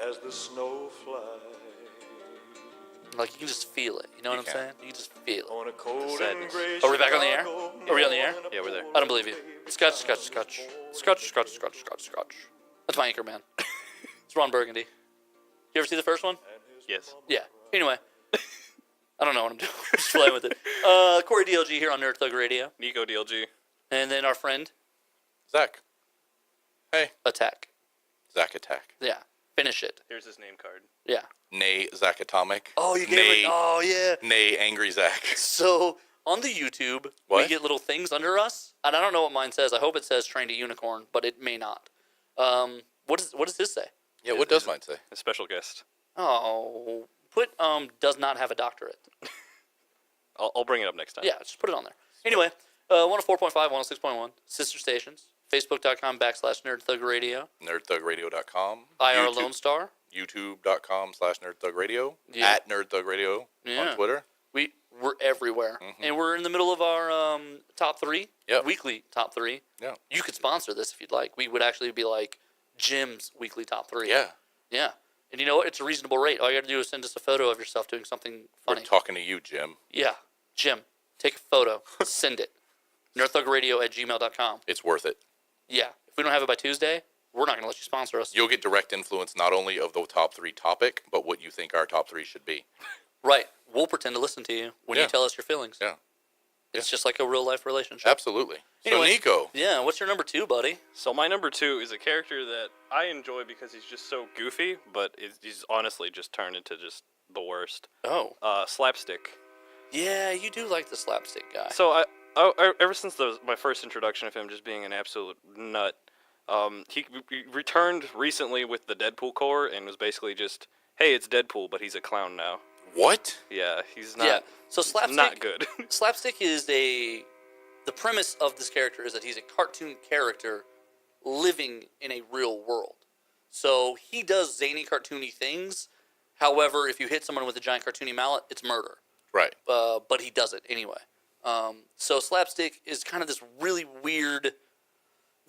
as the snow flies. Like, you can just feel it. You know what I'm saying? You can just feel it. On a cold and gray Are we back on the air? Are we on the air? Yeah, we're there. I don't believe you. Scotch, scotch, scotch. Scotch, scotch, scotch, scotch, scotch. That's my anchor man. It's Ron Burgundy. You ever see the first one? Yes. Yeah. Anyway. I don't know what I'm doing. I'm just playing with it. Corey DLG here on Nerd Thug Radio. Nico DLG. And then our friend, Zach. Hey. Attack. Zach Attack. Yeah. Finish it. Here's his name card. Yeah. Nay, Zach Atomic. Oh, you gave it. Oh, yeah. Nay, Angry Zach. So, on the YouTube, we get little things under us. And I don't know what mine says. I hope it says Trained a Unicorn, but it may not. What does this say? Yeah, what does mine say? A special guest. Oh, put does not have a doctorate. I'll bring it up next time. Yeah, just put it on there. Anyway, 104.5, 106.1, sister stations, Facebook.com/Nerd Thug Radio. NerdThugRadio.com. IR Lone Star. YouTube.com/NerdThugRadio. Yeah. At Nerd Thug Radio on Twitter. We're everywhere. Mm-hmm. And we're in the middle of our top 3, weekly top 3. Yeah. You could sponsor this if you'd like. We would actually be like Jim's weekly top 3. Yeah. Yeah. And you know what? It's a reasonable rate. All you got to do is send us a photo of yourself doing something funny. We're talking to you, Jim. Yeah. Jim, take a photo. Send it. nerdthugradio@gmail.com. It's worth it. Yeah. If we don't have it by Tuesday, we're not going to let you sponsor us. You'll get direct influence not only of the top 3 topic, but what you think our top 3 should be. Right. We'll pretend to listen to you when you tell us your feelings. Yeah. It's just like a real-life relationship. Absolutely. Anyway, so, Nico. Yeah, what's your number 2, buddy? So my number 2 is a character that I enjoy because he's just so goofy, but he's honestly just turned into just the worst. Oh. Slapstick. Yeah, you do like the slapstick guy. So I ever since my first introduction of him just being an absolute nut, he returned recently with the Deadpool core and was basically just, hey, it's Deadpool, but he's a clown now. What? Yeah, he's not. Yeah. So slapstick, not good. Slapstick is the premise of this character is that he's a cartoon character living in a real world. So he does zany, cartoony things. However, if you hit someone with a giant cartoony mallet, it's murder. Right. But he does it anyway. So Slapstick is kind of this really weird.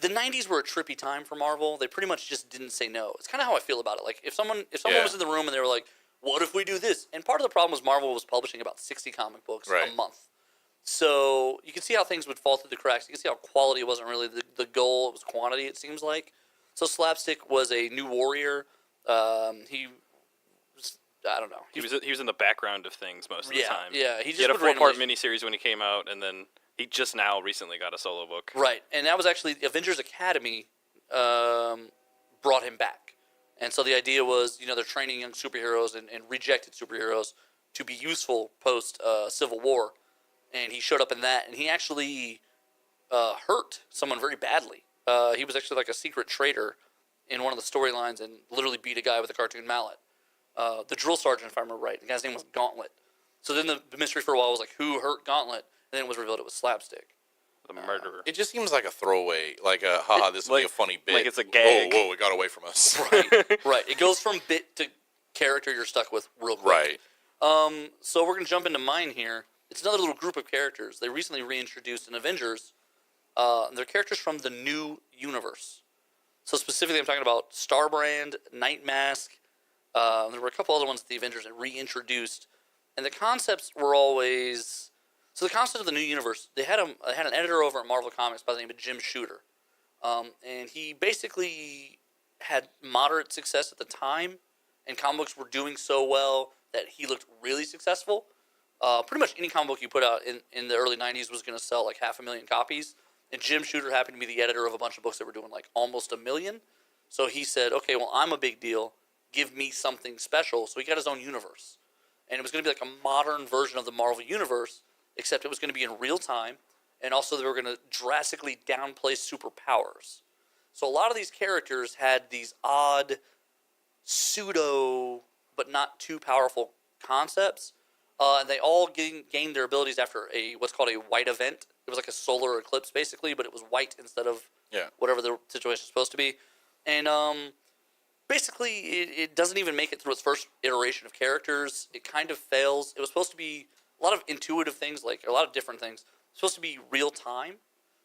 The 90s were a trippy time for Marvel. They pretty much just didn't say no. It's kind of how I feel about it. Like if someone was in the room and they were like, what if we do this? And part of the problem was Marvel was publishing about 60 comic books a month. So you can see how things would fall through the cracks. You can see how quality wasn't really the goal. It was quantity, it seems like. So Slapstick was a new warrior. He was, I don't know. He was in the background of things most of the time. Yeah, he had a 4-part miniseries when he came out, and then he just now recently got a solo book. Right, and that was actually Avengers Academy brought him back. And so the idea was, they're training young superheroes and rejected superheroes to be useful post-Civil War. And he showed up in that, and he actually hurt someone very badly. He was actually like a secret traitor in one of the storylines and literally beat a guy with a cartoon mallet. The drill sergeant, if I remember right, the guy's name was Gauntlet. So then the mystery for a while was like, who hurt Gauntlet? And then it was revealed it was Slapstick. The murderer. It just seems like a throwaway, like this will be a funny bit. Like it's a gag. Whoa, it got away from us. Right. It goes from bit to character you're stuck with real quick. Right. So we're going to jump into mine here. It's another little group of characters. They recently reintroduced in Avengers. They're characters from the new universe. So specifically, I'm talking about Starbrand, Night Mask. There were a couple other ones that the Avengers had reintroduced. And the concepts were always... So the concept of the new universe, they had an editor over at Marvel Comics by the name of Jim Shooter. And he basically had moderate success at the time, and comic books were doing so well that he looked really successful. Pretty much any comic book you put out in the early 90s was going to sell like 500,000 copies. And Jim Shooter happened to be the editor of a bunch of books that were doing like almost 1 million. So he said, okay, well, I'm a big deal. Give me something special. So he got his own universe. And it was going to be like a modern version of the Marvel Universe, except it was going to be in real time, and also they were going to drastically downplay superpowers. So a lot of these characters had these odd, pseudo, but not too powerful concepts, and they all gained their abilities after what's called a white event. It was like a solar eclipse, basically, but it was white instead of whatever the situation is supposed to be. And basically, it doesn't even make it through its first iteration of characters. It kind of fails. It was supposed to be a lot of intuitive things, like a lot of different things. It's supposed to be real time.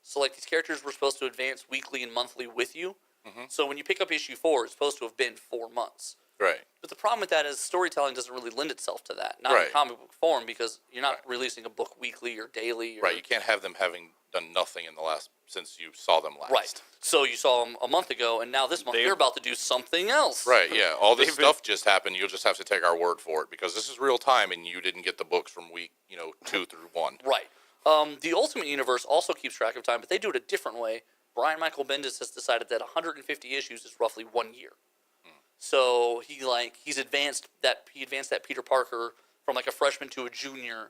So like these characters were supposed to advance weekly and monthly with you. Mm-hmm. So when you pick up issue 4, it's supposed to have been 4 months. Right. But the problem with that is storytelling doesn't really lend itself to that, not in Right. comic book form, because you're not releasing a book weekly or daily. Or, Right. You can't have them having done nothing in the last since you saw them last. Right. So you saw them a month ago, and now this month you're about to do something else. Right. Yeah. All this They've stuff just happened. You'll just have to take our word for it because this is real time, and you didn't get the books from week 2 through 1. Right. The Ultimate Universe also keeps track of time, but they do it a different way. Brian Michael Bendis has decided that 150 issues is roughly 1 year. So he advanced that Peter Parker from like a freshman to a junior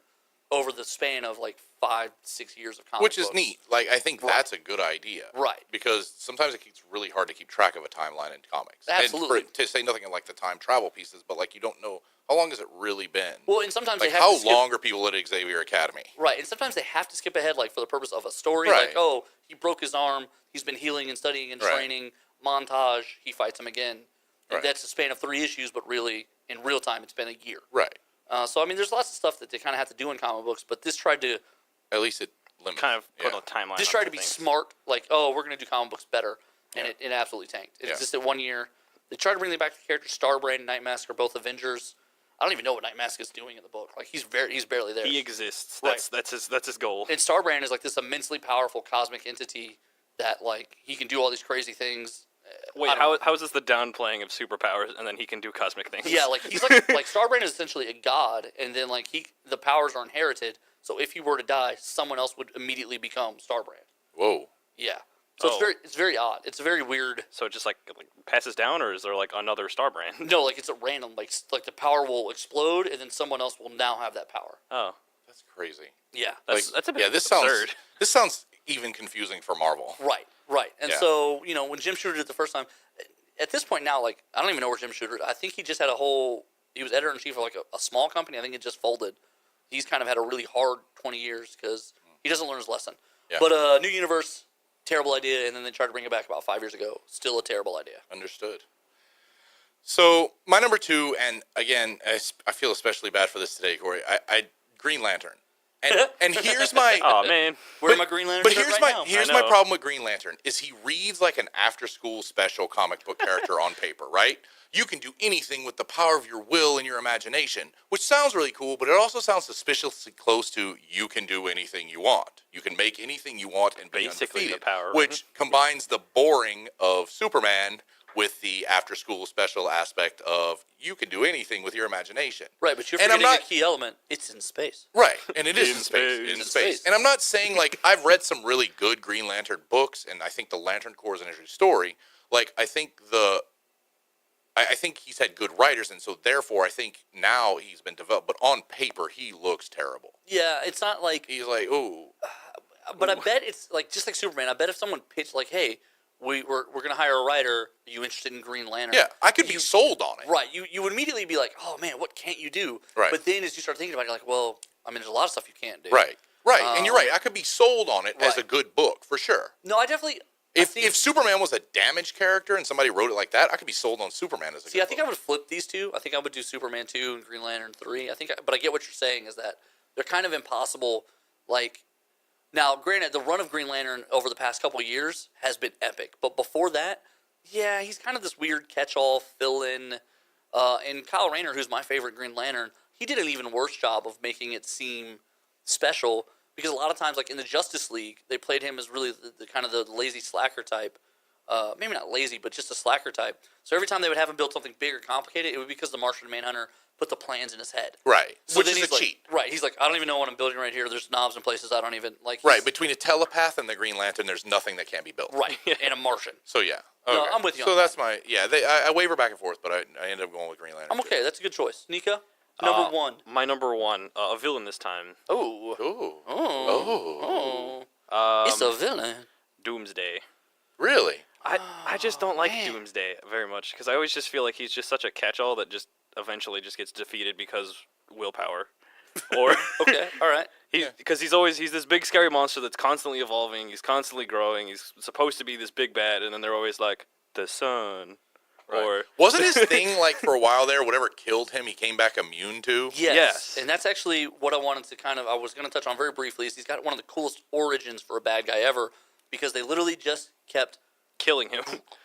over the span of like 5-6 years of comic Which is books. neat. Like, I think that's a good idea. Right. Because sometimes it gets really hard to keep track of a timeline in comics. Absolutely. And to say nothing of like the time travel pieces, but like you don't know how long has it really been. Well, and sometimes like they have how to skip, long are people at Xavier Academy? Right, and sometimes they have to skip ahead, like for the purpose of a story. Right. Like, oh, he broke his arm. He's been healing and studying and Right. training. Montage. He fights him again. And Right. that's a span of 3 issues, but really, in real time, it's been a year. Right. So I mean, there's lots of stuff that they kind of have to do in comic books, but this tried to At least it limits. Kind of put yeah. a timeline. This on tried to be things. smart, like, oh, we're going to do comic books better, and Yeah. it absolutely tanked. It Yeah. existed 1 year. They tried to bring back the characters. Starbrand and Nightmask are both Avengers. I don't even know what Nightmask is doing in the book. Like, he's barely there. He exists. Right. That's his goal. And Starbrand is like this immensely powerful cosmic entity that, like, he can do all these crazy things. Wait, I don't- how is this the downplaying of superpowers, and then he can do cosmic things? Yeah, like he's like Starbrand is essentially a god, and then like the powers are inherited. So if he were to die, someone else would immediately become Starbrand. Whoa. Yeah. So Oh. it's very odd. It's very weird. So it just like passes down, or is there like another star brand? No, like it's a random. Like the power will explode, and then someone else will now have that power. Oh, That's crazy. Yeah. that's a bit Yeah, this absurd. sounds even confusing for Marvel. Right. Right. And Yeah. so when Jim Shooter did it the first time, at this point now, like I don't even know where Jim Shooter. I think he just had he was editor in chief of like a small company. I think it just folded. He's kind of had a really hard 20 years because he doesn't learn his lesson. Yeah. But New Universe, terrible idea, and then they tried to bring it back about 5 years ago. Still a terrible idea. Understood. So my number 2, and again, I feel especially bad for this today, Corey. I Green Lantern, and here's my. Oh man, Where my Green Lantern But shirt here's right my now? here's I my know. problem with Green Lantern is he reads like an after-school special comic book character on paper, right? You can do anything with the power of your will and your imagination, which sounds really cool, but it also sounds suspiciously close to you can do anything you want. You can make anything you want and be Basically the undefeated, power. which combines the boring of Superman with the after-school special aspect of you can do anything with your imagination. Right, but you're And I'm forgetting not- a key element. It's in space. Right, and it is In in space. space. In In space. space. And I'm not saying, like, I've read some really good Green Lantern books, and I think the Lantern Corps is an interesting story. Like, I think I think he's had good writers, and so therefore I think now he's been developed. But on paper, he looks terrible. Yeah, it's not like. He's like, ooh. But I bet it's like just like Superman. I bet if someone pitched like, "Hey, we're gonna hire a writer. Are you interested in Green Lantern?" Yeah, I could be sold on it. Right. You would immediately be like, "Oh man, what can't you do?" Right. But then as you start thinking about it, you're like, "Well, I mean, there's a lot of stuff you can't do." Right. And you're right. I could be sold on it as right. a good book, for sure. No, I definitely. If Superman was a damaged character and somebody wrote it like that, I could be sold on Superman as a good See, I think I book. would flip these two. I think I would do Superman 2 and Green Lantern 3. But I get what you're saying is that they're kind of impossible. Like, now, granted, the run of Green Lantern over the past couple of years has been epic. But before that, yeah, he's kind of this weird catch-all fill-in. And Kyle Rayner, who's my favorite Green Lantern, he did an even worse job of making it seem special. Because a lot of times, like in the Justice League, they played him as really the kind of the lazy slacker type. Maybe not lazy, but just a slacker type. So every time they would have him build something big or complicated, it would be because the Martian Manhunter put the plans in his head. Right. So Which then is he's a like, cheat. Right. He's like, I don't even know what I'm building right here. There's knobs and places I don't even like. Right. Between a telepath and the Green Lantern, there's nothing that can't be built. Right. And a Martian. So yeah. No, Okay. I'm with you So on that's my I waver back and forth, but I ended up going with Green Lantern. I'm okay. That's a good choice. Nika, number one. My number one, a villain this time. Oh. Ooh. Oh. Oh. It's a villain. Doomsday. Really? I just don't like man. Doomsday very much because I always just feel like he's just such a catch-all that just eventually just gets defeated because willpower, or Okay. All right. because he's this big scary monster that's constantly evolving. He's constantly growing. He's supposed to be this big bad, and then they're always like the sun, or Wasn't his thing like for a while there? Whatever killed him, he came back immune to. Yes. Yes. And that's actually what I wanted to I was going to touch on very briefly. Is he's got one of the coolest origins for a bad guy ever because they literally just kept killing him.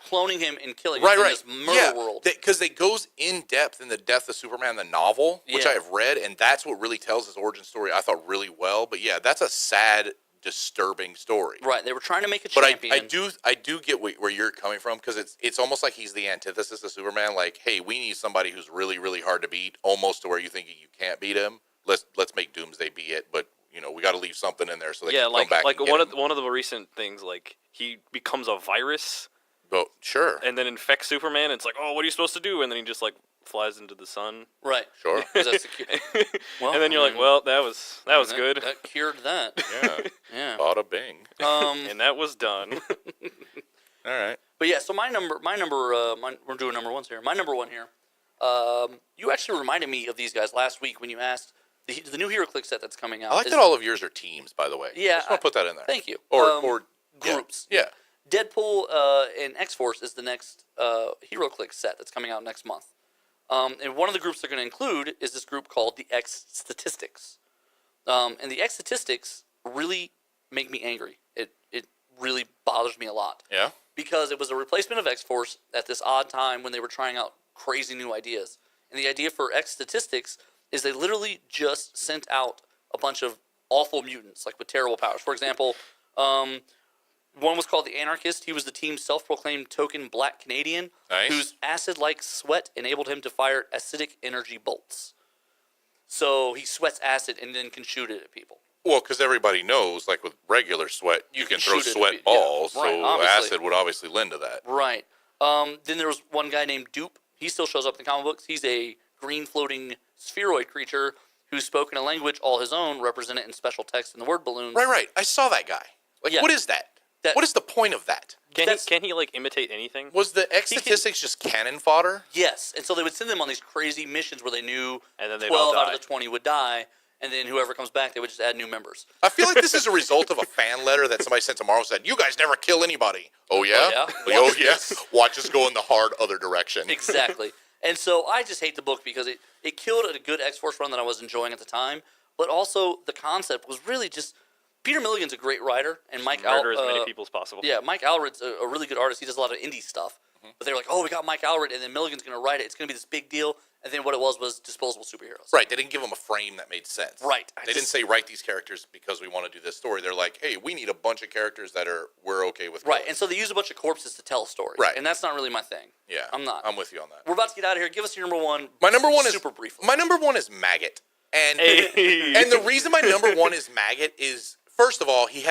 cloning him and killing Right, him right. in this murder world. Because it goes in depth in the Death of Superman, the novel, which Yeah. I have read, and that's what really tells his origin story, I thought, really well. But yeah, that's a sad, disturbing story. Right, they were trying to make a But champion. I do get where you're coming from, because it's almost like he's the antithesis of Superman. Like, hey, we need somebody who's really, really hard to beat, almost to where you think you can't beat him. Let's make Doomsday be it, but we got to leave something in there so they can come back. Like and one of the recent things, like he becomes a virus But sure, and then infects Superman. And it's like, oh, what are you supposed to do? And then he just like flies into the sun. Right. sure, 'Cause that's the well, And then you're I like, mean, well, that was good. That cured that. yeah, Yeah. bada bing. And that was done. All right, But yeah, so we're doing number ones here. My number one here. You actually reminded me of these guys last week when you asked the new HeroClix set that's coming out. I like that all of yours are teams, by the way. Yeah, I just want to put that in there. Thank you. Or groups. Yeah. Deadpool and X-Force is the next HeroClix set that's coming out next month. And one of the groups they're going to include is this group called the X Statistics. And the X Statistics really make me angry. It really bothers me a lot. Yeah. Because it was a replacement of X-Force at this odd time when they were trying out crazy new ideas. And the idea for X Statistics is they literally just sent out a bunch of awful mutants, like with terrible powers. For example, one was called the Anarchist. He was the team's self-proclaimed token black Canadian, Nice. whose acid-like sweat enabled him to fire acidic energy bolts. So he sweats acid and then can shoot it at people. Well, because everybody knows, like with regular sweat, you can throw shoot it at sweat people. balls, Yeah, right, so obviously. acid would obviously lend to that. Right. Then there was one guy named Dupe. He still shows up in the comic books. He's a green floating spheroid creature who spoke in a language all his own, represented in special text in the word balloons. Right. I saw that guy. Like, Yeah. what is that? What is the point of that? Can he like imitate anything? Was the X He can- Statistics just cannon fodder? Yes, and so they would send them on these crazy missions where they knew And then they'd 12 all out die. of the 20 would die, and then whoever comes back, they would just add new members. I feel like this is a result of a fan letter that somebody sent tomorrow and said, "You guys never kill anybody." Oh yeah. yeah? Oh yeah. Watch us go in the hard other direction. Exactly. And so I just hate the book because it killed a good X-Force run that I was enjoying at the time, but also the concept was really just... Peter Milligan's a great writer, and Mike Murder as many people as possible. Yeah, Mike Allred's a really good artist. He does a lot of indie stuff. But they're like, oh, we got Mike Allred, and then Milligan's going to write it. It's going to be this big deal. And then what it was disposable superheroes. Right. They didn't give them a frame that made sense. Right. They didn't say write these characters because we want to do this story. They're like, hey, we need a bunch of characters that we're okay with. Right, killing. and so they use a bunch of corpses to tell a story. Right. And that's not really my thing. Yeah. I'm not. I'm with you on that. We're about to get out of here. Give us your number one. My number one super briefly. My number one is Maggot, and Hey. and the reason my number one is Maggot is, first of all, he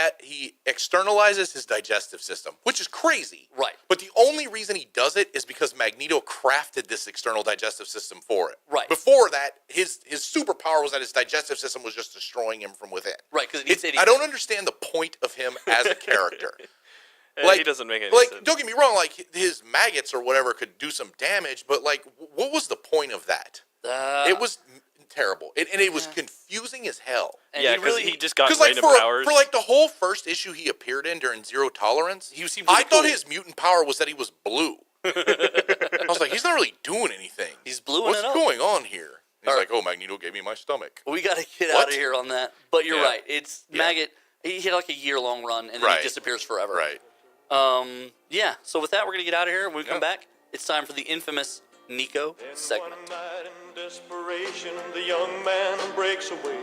externalizes his digestive system, which is crazy. Right. But the only reason he does it is because Magneto crafted this external digestive system for it. Right. Before that, his superpower was that his digestive system was just destroying him from within. Right, because it needs I don't understand the point of him as a character. He doesn't make any sense. Don't get me wrong, like his maggots or whatever could do some damage, but like, what was the point of that? It was terrible, and it was confusing as hell. And Yeah, he because really- he just got Because like random powers. for like the whole first issue he appeared in during Zero Tolerance, He seemed really I thought cool. his mutant power was that he was blue. I was like, he's not really doing anything. He's bluing What's it up. going on here? He's All like, oh, Magneto gave me my stomach. We got to get What? out of here on that. But you're Yeah. right. It's Maggot. He had like a year-long run, and then Right. he disappears forever. Right. Yeah. So with that, we're gonna get out of here. When we come Yeah. back, it's time for the infamous Nico Then segment. one night in desperation, the young man breaks away.